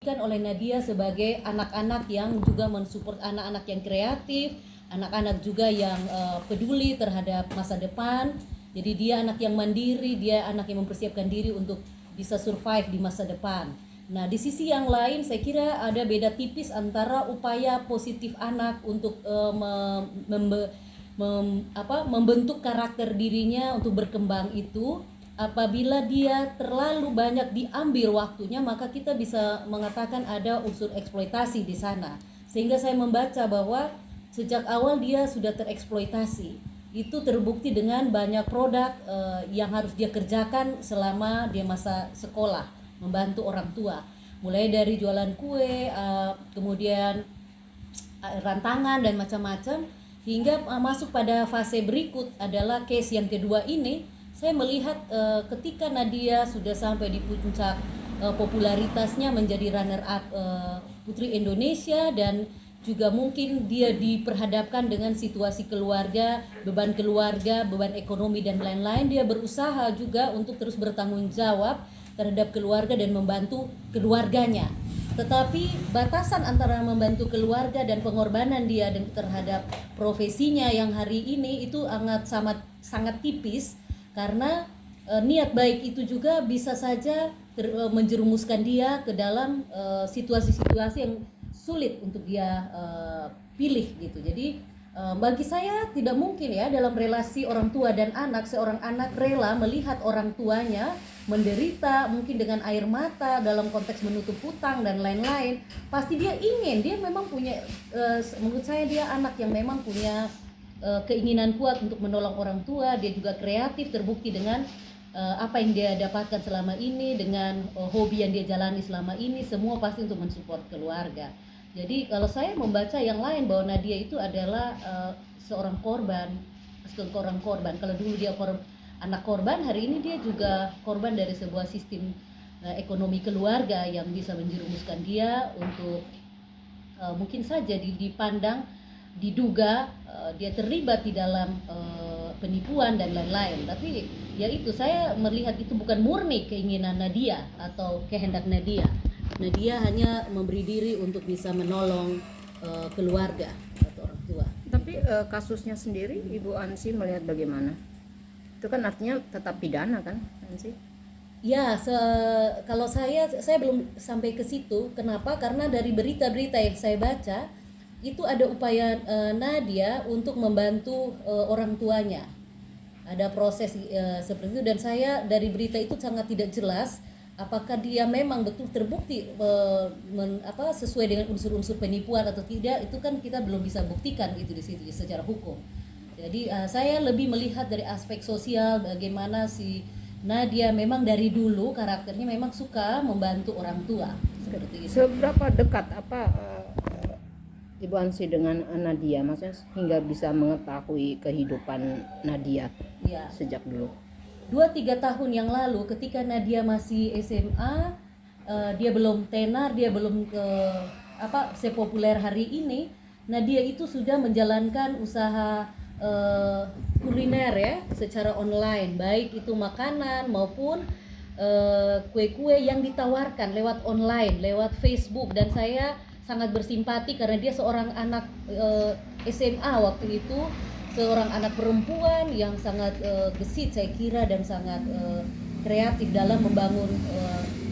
kan oleh Nadia sebagai anak-anak yang juga mensupport anak-anak yang kreatif, anak-anak juga yang peduli terhadap masa depan. Jadi dia anak yang mandiri, dia anak yang mempersiapkan diri untuk bisa survive di masa depan. Nah, di sisi yang lain saya kira ada beda tipis antara upaya positif anak untuk membentuk karakter dirinya untuk berkembang itu. Apabila dia terlalu banyak diambil waktunya, maka kita bisa mengatakan ada unsur eksploitasi di sana. Sehingga saya membaca bahwa sejak awal dia sudah tereksploitasi. Itu terbukti dengan banyak produk yang harus dia kerjakan selama dia masa sekolah, membantu orang tua. Mulai dari jualan kue, kemudian rantangan dan macam-macam, hingga masuk pada fase berikut adalah case yang kedua ini. Saya melihat ketika Nadia sudah sampai di puncak popularitasnya menjadi runner up Putri Indonesia, dan juga mungkin dia diperhadapkan dengan situasi keluarga, beban ekonomi dan lain-lain, dia berusaha juga untuk terus bertanggung jawab terhadap keluarga dan membantu keluarganya. Tetapi batasan antara membantu keluarga dan pengorbanan dia dan terhadap profesinya yang hari ini itu sangat tipis, karena niat baik itu juga bisa saja menjerumuskan dia ke dalam situasi-situasi yang sulit untuk dia pilih gitu. Jadi bagi saya tidak mungkin ya dalam relasi orang tua dan anak, seorang anak rela melihat orang tuanya menderita mungkin dengan air mata dalam konteks menutup hutang dan lain-lain. Pasti dia memang punya, menurut saya dia anak yang memang punya keinginan kuat untuk menolong orang tua. Dia juga kreatif, terbukti dengan apa yang dia dapatkan selama ini, dengan hobi yang dia jalani selama ini, semua pasti untuk mensupport keluarga. Jadi kalau saya membaca yang lain bahwa Nadia itu adalah seorang korban. Kalau dulu dia anak korban, hari ini dia juga korban dari sebuah sistem ekonomi keluarga yang bisa menjerumuskan dia untuk mungkin saja dipandang, diduga dia terlibat di dalam penipuan dan lain-lain. Tapi ya itu, saya melihat itu bukan murni keinginan Nadia atau kehendak Nadia. Nadia hanya memberi diri untuk bisa menolong keluarga atau orang tua. Tapi kasusnya sendiri Ibu Ansi melihat bagaimana? Itu kan artinya tetap pidana kan, Ansi? Ya, kalau saya belum sampai ke situ. Kenapa? Karena dari berita-berita yang saya baca itu ada upaya Nadia untuk membantu orang tuanya. Ada proses seperti itu, dan saya dari berita itu sangat tidak jelas apakah dia memang betul terbukti sesuai dengan unsur-unsur penipuan atau tidak. Itu kan kita belum bisa buktikan itu di situ secara hukum. Jadi saya lebih melihat dari aspek sosial, bagaimana si Nadia memang dari dulu karakternya memang suka membantu orang tua seperti itu. Seberapa dekat Ibu Ansi dengan Nadia, maksudnya hingga bisa mengetahui kehidupan Nadia ya, sejak dulu? 2-3 tahun yang lalu ketika Nadia masih SMA, dia belum tenar, dia belum sepopuler hari ini. Nadia itu sudah menjalankan usaha kuliner ya secara online, baik itu makanan maupun kue-kue yang ditawarkan lewat online, lewat Facebook. Dan saya sangat bersimpati karena dia seorang anak SMA waktu itu, seorang anak perempuan yang sangat gesit saya kira, dan sangat kreatif dalam membangun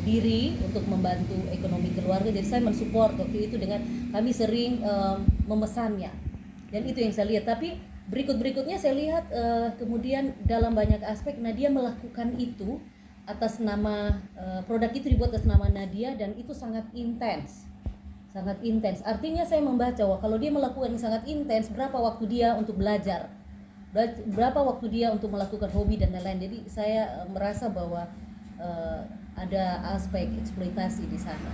diri untuk membantu ekonomi keluarga. Jadi saya mensupport waktu itu dengan kami sering memesannya, dan itu yang saya lihat. Tapi berikutnya saya lihat kemudian dalam banyak aspek Nadia melakukan itu atas nama produk itu dibuat atas nama Nadia, dan itu sangat intens. Artinya saya membaca, wah kalau dia melakukan sangat intens, berapa waktu dia untuk belajar, berapa waktu dia untuk melakukan hobi dan lain-lain. Jadi saya merasa bahwa ada aspek eksploitasi di sana.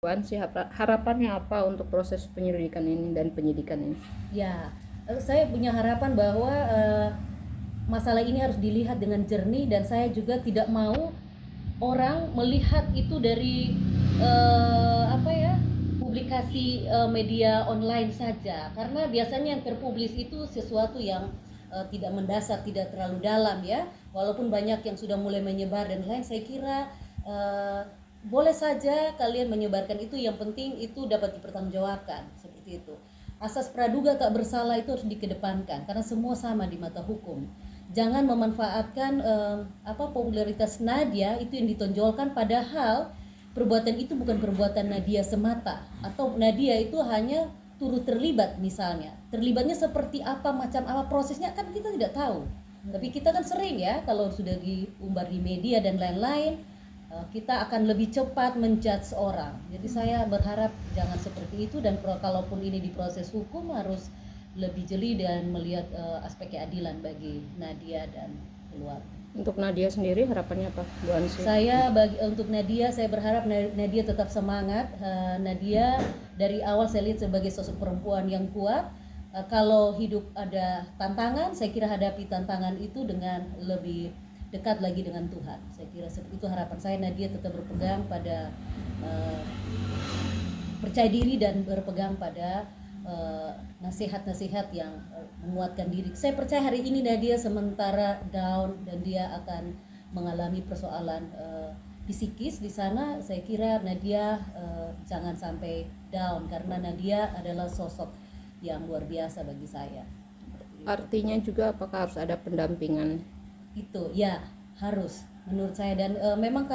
Ibu Ansi, harapannya apa untuk proses penyelidikan ini dan penyidikan ini? Ya, saya punya harapan bahwa masalah ini harus dilihat dengan jernih, dan saya juga tidak mau orang melihat itu dari publikasi media online saja, karena biasanya yang terpublis itu sesuatu yang tidak mendasar, tidak terlalu dalam ya. Walaupun banyak yang sudah mulai menyebar dan lain, saya kira boleh saja kalian menyebarkan itu, yang penting itu dapat dipertanggungjawabkan seperti itu. Asas praduga tak bersalah itu harus dikedepankan karena semua sama di mata hukum. Jangan memanfaatkan popularitas Nadia itu yang ditonjolkan, padahal perbuatan itu bukan perbuatan Nadia semata, atau Nadia itu hanya turut terlibat misalnya. Terlibatnya seperti apa, macam apa prosesnya kan kita tidak tahu. Tapi kita kan sering ya kalau sudah diumbar di media dan lain-lain, kita akan lebih cepat menjudge orang. Jadi saya berharap jangan seperti itu, dan kalaupun ini di proses hukum harus lebih jeli dan melihat aspek keadilan bagi Nadia dan keluarga. Untuk Nadia sendiri harapannya apa, Bu Ansi? Untuk Nadia, saya berharap Nadia tetap semangat. Nadia dari awal saya lihat sebagai sosok perempuan yang kuat. Kalau hidup ada tantangan, saya kira hadapi tantangan itu dengan lebih dekat lagi dengan Tuhan. Saya kira seperti itu harapan saya. Nadia tetap berpegang pada percaya diri dan berpegang pada nasihat-nasihat yang menguatkan diri. Saya percaya hari ini Nadia sementara down dan dia akan mengalami persoalan psikis di sana. Saya kira Nadia jangan sampai down, karena Nadia adalah sosok yang luar biasa bagi saya. Artinya juga apakah harus ada pendampingan? Itu ya harus menurut saya, dan memang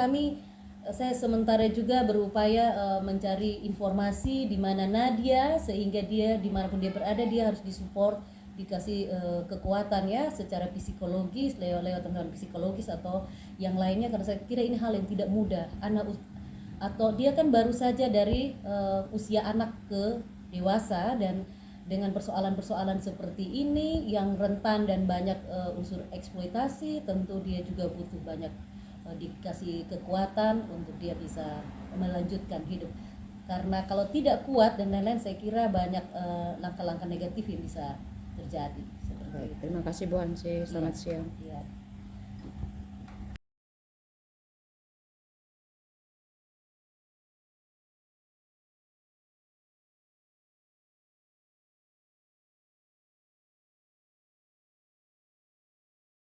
saya sementara juga berupaya mencari informasi di mana Nadia, sehingga dia dimanapun dia berada dia harus disupport, dikasih kekuatan ya secara psikologis, lewat teman psikologis atau yang lainnya, karena saya kira ini hal yang tidak mudah. Atau dia kan baru saja dari usia anak ke dewasa, dan dengan persoalan-persoalan seperti ini yang rentan dan banyak unsur eksploitasi, tentu dia juga butuh banyak dikasih kekuatan untuk dia bisa melanjutkan hidup. Karena kalau tidak kuat dan lain-lain, saya kira banyak langkah-langkah negatif yang bisa terjadi. Baik, terima kasih Bu Ansi, selamat siang. Ya.